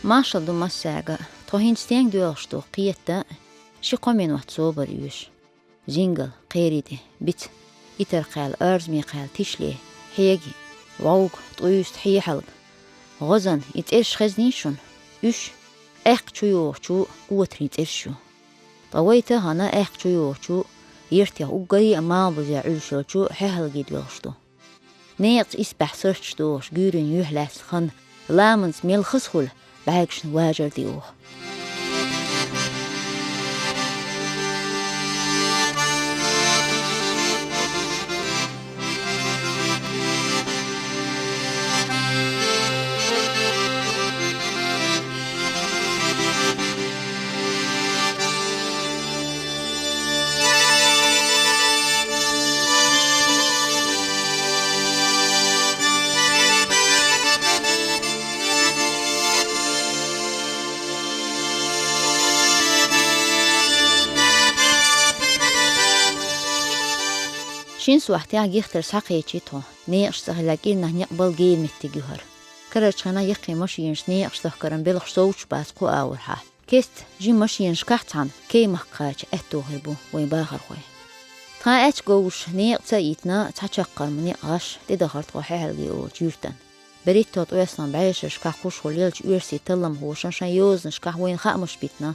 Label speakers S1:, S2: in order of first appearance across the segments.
S1: Marshall Massaga, tohin steng duelsto, qietta, shiqomin wat sober yus. Jingle, qeridi, bit, iterqal, erzmiqal, tishli, hegi, waug, trüst, hihalg. Gozan, it khaznishin, üsh, chu, uatrit irshu. Tawaita hana chu, yirtia uggari amabuzia ulshu, hihalgi duelsto. Neert is behsearch doors, guren juhles, han, lamens milcheshul, bagschen wager die oog. شين سوحتي عجيختر ساقيتي تو نيقش سهلاكين نهنيق بالجيل متجهر كررشنا يقي مشينش نيقش تهكرن بلخ صوتش باسقو أورها كيست جي مشينش كحتان كي محقاج اتوهبو ويباخر خوي تا اتش جوش نيق تايتنا تحشقر مني غاش تدخرت خوحي هلجي او جيرتن بريتو تويسنا بعيشش كحوش وليلش ويرسي تلم هوشن شان يوزنش كحوين خامش بيتنا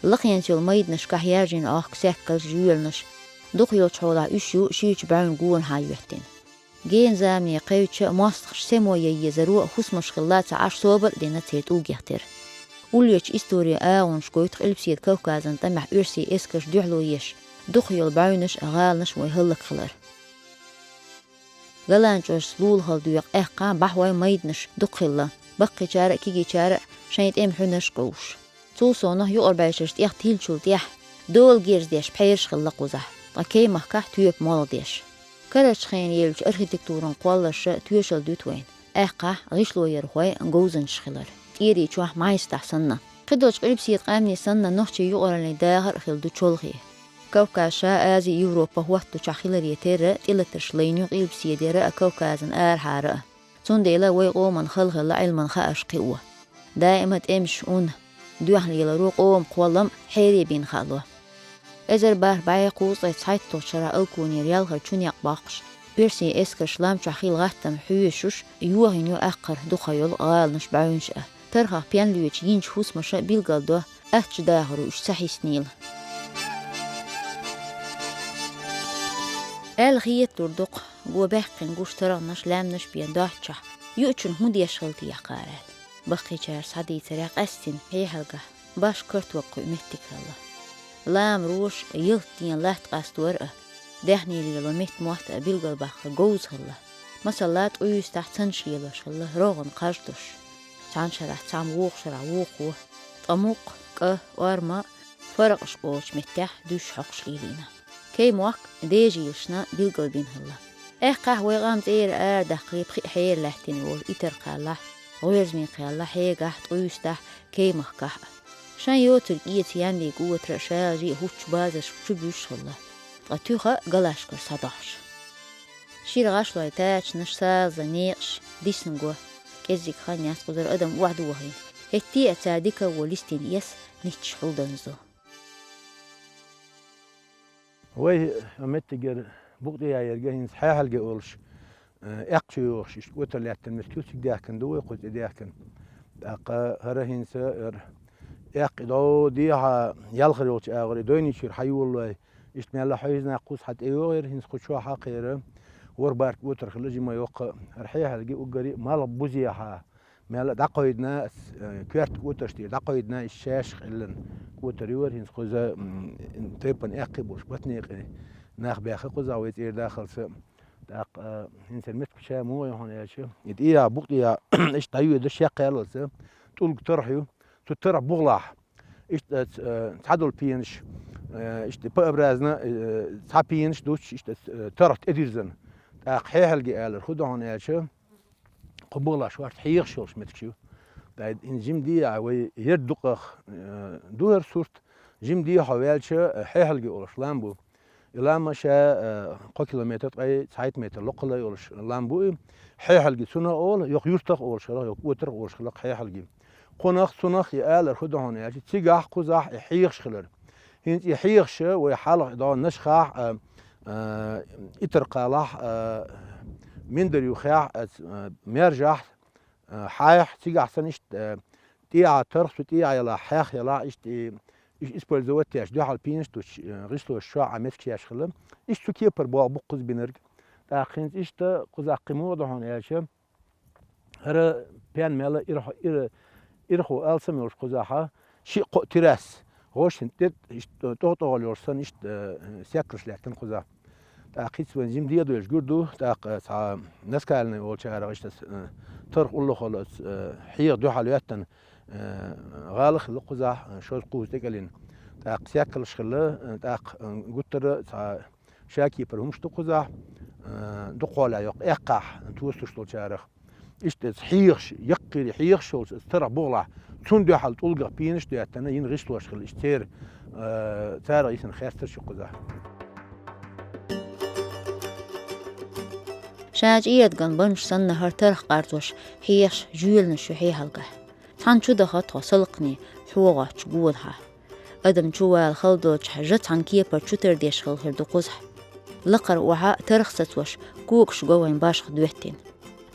S1: لقينتيو الميدنش كحيارجين اخ كساكل جيولنش دخيل شولا إشيو شيش بعون جون هايوهتين. جين زامي قيتش ماستخش سموية يزرو خص مشغلات عش صوبر دينا تيت اوجيختر. وليش إستوريا آونش قويت قلبسيد كوكازن تمح إرسي إسكش دحلو يش. دخيل بعونش أغالنش ويهلك خلر. غلانجوش سلول هالدويق إحقان بحوي ميدنش دخيلا. بقي شارع كيجي شارع شايت حنش قوش. توصونه يقربايشش تيح تيلشول تيح. دول جيرز ديش بحيرش خلق وزح. أكيد محكح تيوب مالديش. كرش خين يلش أركيتكتورن قوالش تيوشل دوتوين. أحقا غيشلو يرخوي نجوزن شخلر. إيري تشوح ما يستحسننا. قدوش قريب سيد قامني سنة نحشي يقرن داهر خل دوتشولغي. كوكاشا آزي يوروبا وقتو شخلر يتير تلترش لينيو قريب سيدير كوكازن آرحارة. سنديلا ويقومن خلغل علمن خاش قوة. دائما تمش دوحن يلروق قوم قولم حيري بين خالوه. ازر بار باي قوس سايتو شرا الكوني ريال خرچون يقباقش بيرسي اسكش لام شخيل غاتم حيشوش يوهينيو اقر دخيل غالنش بعونش ترخا بيان ليوش ينش حوس مشا بيلغالدو احج داهرو اش سحي سنيل الغيت دردق قوة باقين قوش ترانش لامنش بيان داحجح يوچن هودي يشغلتي يقارات بقي جار صدي تريق استين هي حلقة باش كرت وقو مهتك الله لام روش يلتين لات قاست ورقة دهني لي لميت موحت أبيلغل باخر جوز الله مسلات أيوس تحتن شيلش الله روغن قاجدوش تان شرح تام ووق شرع ووقوه طموق قه وارما فرقش قوش متاح دوش حقش ليلينا كي موق ديجي يلشنا بيلغل بين الله قهوة غام تير دقريب حير لحتين وول إتر قاله غيرزمين قاله حيقاحت أيوس تح كي محقاح شان يوتر إيتيان لي قوة رشاجي هوش بازش شبوش الله غتوخا قلاشكر صداش شير غاش لايتاش نشسال زنيقش ديسنقوه كزيك خان ياس قدر أدم وعدو وهين هتي أتاديكا وليستين يس نيتش حلدنزو
S2: وي أمتجر بقدي يا يرجعين صحيح الجولش أقشيوش وتر لاتن مسكوتك داكن دوي قد داكن أقا هرهين سائر دو ديها يالخريوش أغري دويني شير حيول إشتمي الله حيزنا قوس حتى أيوغير هنس خشوا حقيرة وربارك وتر خلجي ما يوقع رحيها الجي أجري مال بوزيها مال دقيدنا كيرت وترشتي دقيدنا الشاش خلن وتر يور هنس خوزا تيبن أقيب وش بتنيق ناخ بياخ خوزا ويتير داخل س داق هنس المسك شامو يهون ياشو يديها بقيا إيش تايو ده شيء قال س تقول ترحيو تترع بغلاح إيش تعدل بينش إيش بأبرزنا تعبينش دوش إيش ترت إديرزن أقحيه الجيال خدون ياشو قبلا شو حيغ شوش متكشو بعد إن جيم دي عوي يردق دور صورت جيم دي حوالش حيه الجيولش لامبو لما شا قو كيلومتر أي ساعت متر لقلا يولش لامبو حيه الجي سنة أول يق يرتق أول شلا يق وتر أول شلا حيه الجي قناخ صناخ يقال الخدع هون يعني تيجح قزح يحيخش خلر هنت يحيخش ويحلق دا نشخح إترقالح من در يخاع مرجح حايح تيجح سنشت تيع ترخ تيع يلا حاخ يلا إشت إيش إسبوع زوجت ياش ده على بينش توش غسلو الشاع عمتك ياش خلهم إيش تكيا بربع بقز بنرج تأخين إيش تا قز قيمة ده هون ياش هذا بيان ماله إرخو ألسم يورش قزاها شيء تراس هوش انت إيش توطول يورسن إيش سياكرش لكن قزا تأخيت بنزيم دي دوش جردو تأخ سا ناس كالنا والش هذا إيش ترخ الله خلاص حير ده حلوياتن غالخ لقزا شوز قوس تكلين تأخ سياكرش خلا تأخ قطر سا شاكي برهمش تقزا دقولا يق إقاح توستش طول شارخ إشت حيخش يقري حيخش ترى بغلع تون ده حال تلقى بينش ده تنا ينغش لوش خل إشتير ترى يسن خاستر شو قزا
S1: شاج إيدغن بنش سن نهار ترخ قارتوش حيخش جيل نشو حي هلقه تان شو ده توصلقني حوغة تقولها أدم جوال خلدوش حجت عن كيبر شتر ديش خلخر دقوزح لقر وعاء ترخصت وش كوكش جوين باش خدوهتين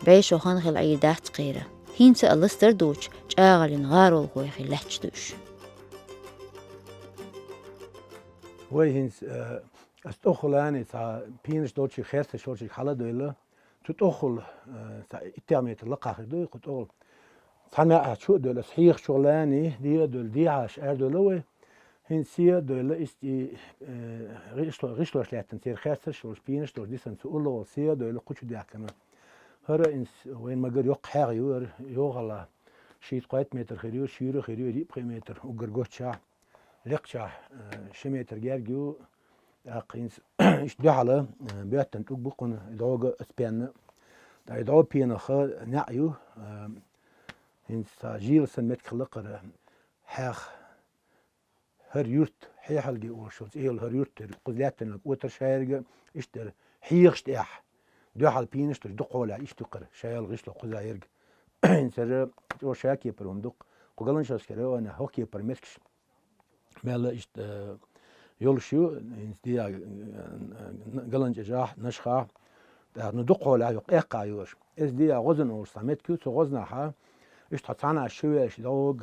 S1: بعيشو خانخل عيدات قيرة هينس ألستر دوش جاغلين غارو الغويخي لحجدوش
S2: وي هينس استوخل يعني سا بينش دوتشي خيرت شورشي حالا دويلا تتوخل سا اتاميت اللقاخ دوي قتول صناعة شو دولا صحيح شغلاني دي دول دي عاش دولا هنسيا دولا استي غشلوش لاتن سير خيرت شورش بينش دوش دي سنسؤول له سيا دولا قوشو دي عكنا هرا إنس وين ما قر يق حاغ يوغلا شيت قايت متر خيريو شيرو خيريو دي بقي متر وقرقوت شاع لق شاع شمتر جارجو أقينس إيش دحلا بيتن تبقون إدعوة أسبان دا إدعوة بينا خا نعيو إنس جيل سنمت خلقر حاغ هر يورت حيحل جي وشوز إيل هر يورت قزلاتن وتر شايرجا إيش در حيغش تاح دوحال بينش تش دقولا إيش تقر شايل غشلو قزا يرج إنسر جو شاكي برهم دق قلنا شاس كرا أنا هوكي برمسكش مالا إيش يولشيو إنس دي قلنا جاح نشخا ندقولا يق إقا يوش إس دي غزن أور سامت كيو غزنا حا إيش تحصانا شوية إيش دوغ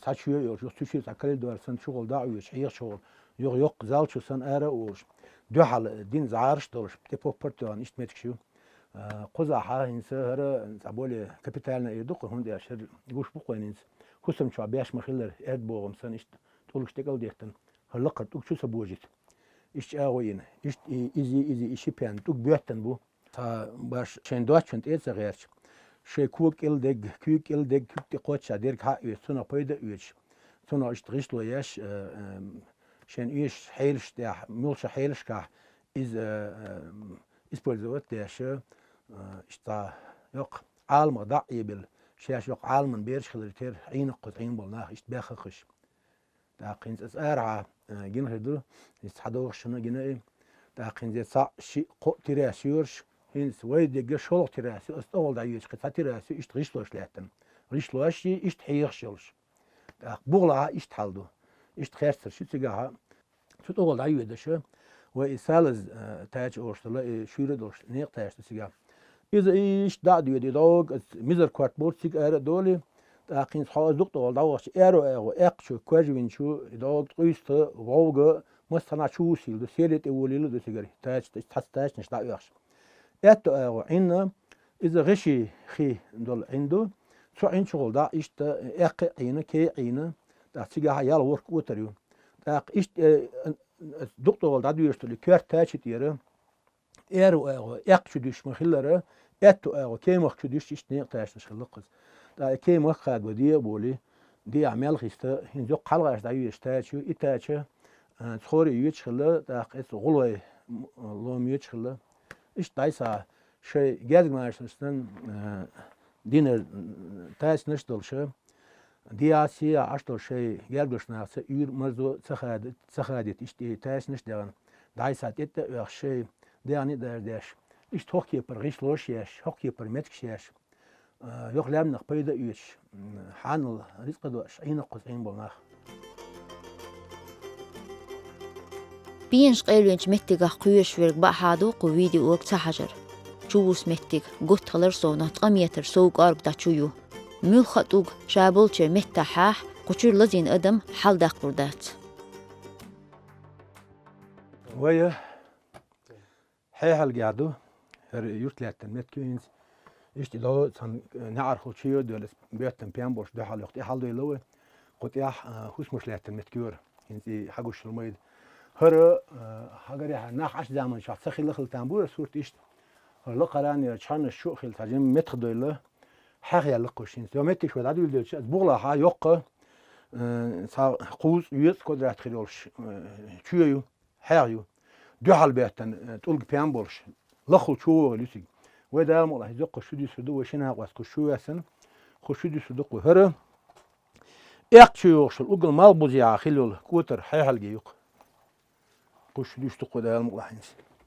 S2: ساتشيو يوش يختشيو تاكل دور سن شغل داعو يش حيغ شغل يق زالشو سن أرا وش دوحال دين زعارش دورش تبو برتوان إيش متكشيو قزاحة هنسا هرا نسابولي كابيتالنا يدق هندي أشهر يقوش بقوين هنس كسم شو عبياش مخيلر إرد بوغم سن إشت تولوش تقل ديختن هلقر توك شو سبوجت إشت آوين إشت إيزي إشي بيان توك بيوتن بو تا باش شين دواتشنت إيزا غيرش شي كوك إلدق كوك إلدق كوك تقوتش عديرك حق يوش سنة بيدا يوش سنة إشت غيشلو ياش شين إيش حيلش تاح ملش حيلش كاح إز إسبولزوات تاش إشتا يق عالم ضعي بال شاش يق عالم بيرش خلرتير عين قطعين بالناخ إشت باخخش تاقين أسارع جين هدو إستحدوغ شنو جنا تاقين زي صع شيء قو تراس يورش هنس ويد يجي شلق تراس أستول دايوش قطع تراس إشت غيشلوش لاتن غيشلوش إشت حيخشلش تاق بغلا إشت حالدو إشت خيرتر شو تجاها شو تقول دايو دشة وإسالز تاج أورشلا شورة دوش نيق تاج تسيجا إذا إيش داديو دي دوغ ميزر كوارت بورد سيج أرى دولي تاقين صحاز دوق تقول داوش أرو إقشو كواجوين شو دوغ قيست ووغ مستنا شو سيل دو سيرت أوليلو دو سيجاري تاج تاج نش دايوش أتو أرو عنا إذا غشي خي دول عنده شو عين شغل دا إيش إق عينا كي عينا دا سيجا يلا ورك وتريو تاق إيش دكتور دا ديرستلي كوارت تاج تيرا إيرو إقشو ديش مخيلره أتو كيمخ ديش إيش نيق تاج نشخلقز دا كيمخ خاد وديه بولي دي عمل خيستا هنزو قلغاش دا يشتاجو إتاجه تخوري يتشخلا دا قيس غلوي لوم يتشخلا إيش دايسا شي جازق ماشنستن دينر تاج نشتلشه دياسيا أشتر شيء يرجش ناسه ير مرزو سخادت إشتى تاش نشدرن دايسات إتا شيء دياني دردش إشت هوكي برغيش لوش ياش هوكي برمتكش ياش Yok lemnak payda üyeş. Hanıl rizqı da ayna qozayın bolnaq.
S1: Biyinç qeylwenç mettiga quyuş verg bahadu qu video ok tahajar. Çuğus mettig gottalar sona tqameter soğuk argda çuyu. Mülxatug şabulçe mettahah quçur lazin adam haldaq burdat.
S2: Vaya hayal قعدوا يرتلعتن متكينز إيش لو صن نعرف شيء دول بيتن بيان بوش ده حال وقت حال دولة قلت يا خوش مش لعتن متكيور إنتي حقوش الميد هر حجري ناح عش زمان شخص خيل خل تنبور صورت إيش هلا قراني شان الشو خيل تجمع متخ دولة حقي على قوشين يوم متك شو دادو يلدش بغلا ها يق قوس يس قدرت خيلش شو حيو دو حال بيتن تقول بيان بوش لخو شو لسي وده والله يزق شو دي سدو وشنا قاس شو يسن خو دي سدو هره اقشيوش الاقل مال بوزي خلول كوتر حي حلقي يق خو دي سدو ده والله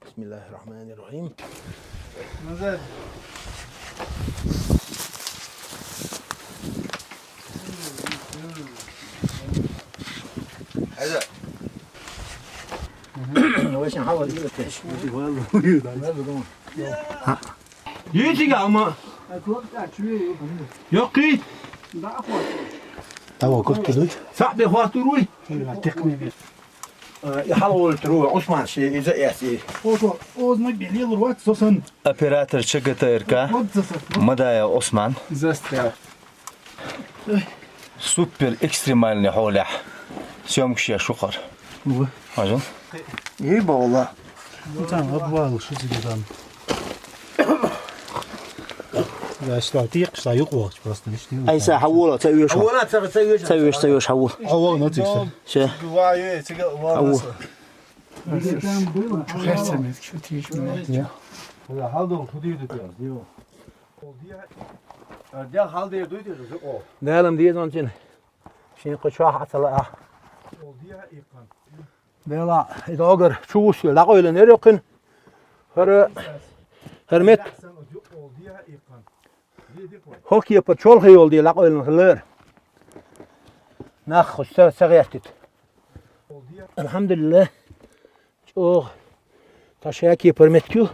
S2: بسم الله الرحمن الرحيم
S3: نزل
S2: هذا وش نحاول يلتش والله يجي قام يقي
S3: هو كنت دوي
S2: صعب اخوات روي
S3: تقني
S2: يحاول تروح عثمان شيء اذا ياسي
S3: اوز ما بيلي الوقت سوسن
S4: Operator çıkıtı ırka Madaya Osman
S3: زاسترا
S4: Super ekstremalini holah Sömkşiye şukar
S3: هو
S4: Hacım
S3: ايه والله انت غبال شو زي كده لا استعطيق سايق وقت بس نشتي
S5: أي ساعة حولها تسوي شو
S2: وانا
S5: تسوي حول
S3: هو نتيجة
S5: شو
S3: دواعي تيجي
S5: حول
S3: شو تيجي من
S2: هذا حالده خديه ديو ده حالده دويد او نعلم دي زانتين شين قشا حصل ده لا اذا اگر شوش لا قيل نرقن هرمت هوكي بتشول خيول دي لا قيل خلر ناخ سغيرتت الحمد لله او تشاكي permetkiyor.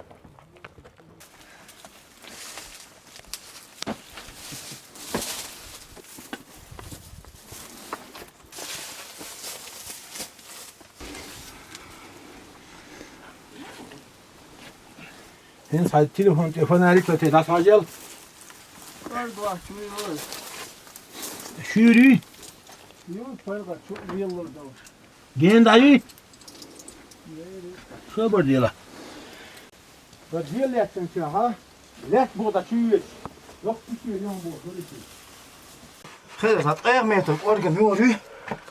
S2: Hen say telefon arayıp das acil. Şuri.
S3: Yok fark çok yıllar da var.
S2: Gen dayı. Şöyle diyorlar. Ve diyor lettin ki ha. Let burada çüyüz. Yok bir yok bu.
S5: خير هتغير متر أرجع ميوري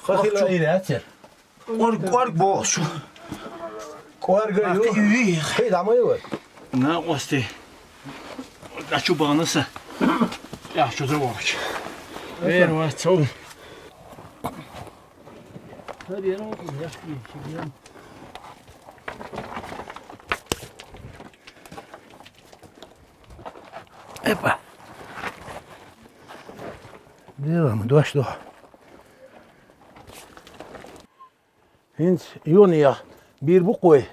S2: Kakıyla iyi açır.
S5: أرجع باش
S2: Koarga yok. Hey damı yok.
S3: Ne qosti? Açu bağınısa. Ya şu da var. Ver var çok. Hadi yana olsun yaş bir şey.
S2: Epa. Devam doş do. Hins yoniya bir bu koy.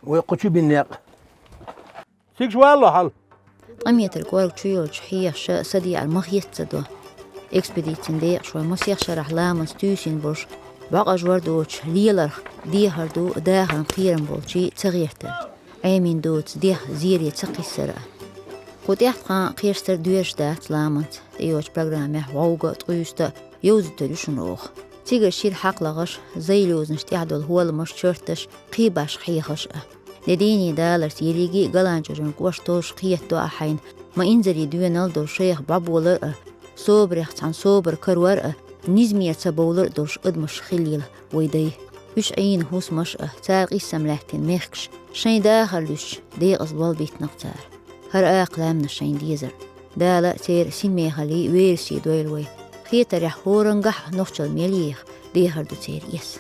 S2: Ve kuçu binnek. Sik şuallah hal.
S1: Qamieter qorg chuyol chhiya sha sadi al maghiyat do. Expedition de shwa masih sharah lamas tusin bosh. Baqaj wardoch lielar die hardo dahan qiran bolchi tagirta. Aymin dot die ziri taqisara. Qodiyaht qan qirster duershdat lamant. Eyoch programme wawga tuyusta yozutlu shunoq. Tiger shir haqlagash zaylozn shtiyadol huwalmash churtash qibash xiyash. لديني دالر تيليجي قلانجرن قوشتوش قيتو أحين ما إنزلي دوينالدو شيخ بابولر صوبر يحتان صوبر كرور نزمية تبولر دوش أدمش خليل ويدي وش عين هوس مش تاغي سملاحتين ميخكش شين داخلوش دي أصبال بيت نقتار هر أقلامنا شين ديزر دالا تير سين ميخالي ويرسي دويلوي خيطر يحورنقح نوشل ميليخ دي هردو تير يس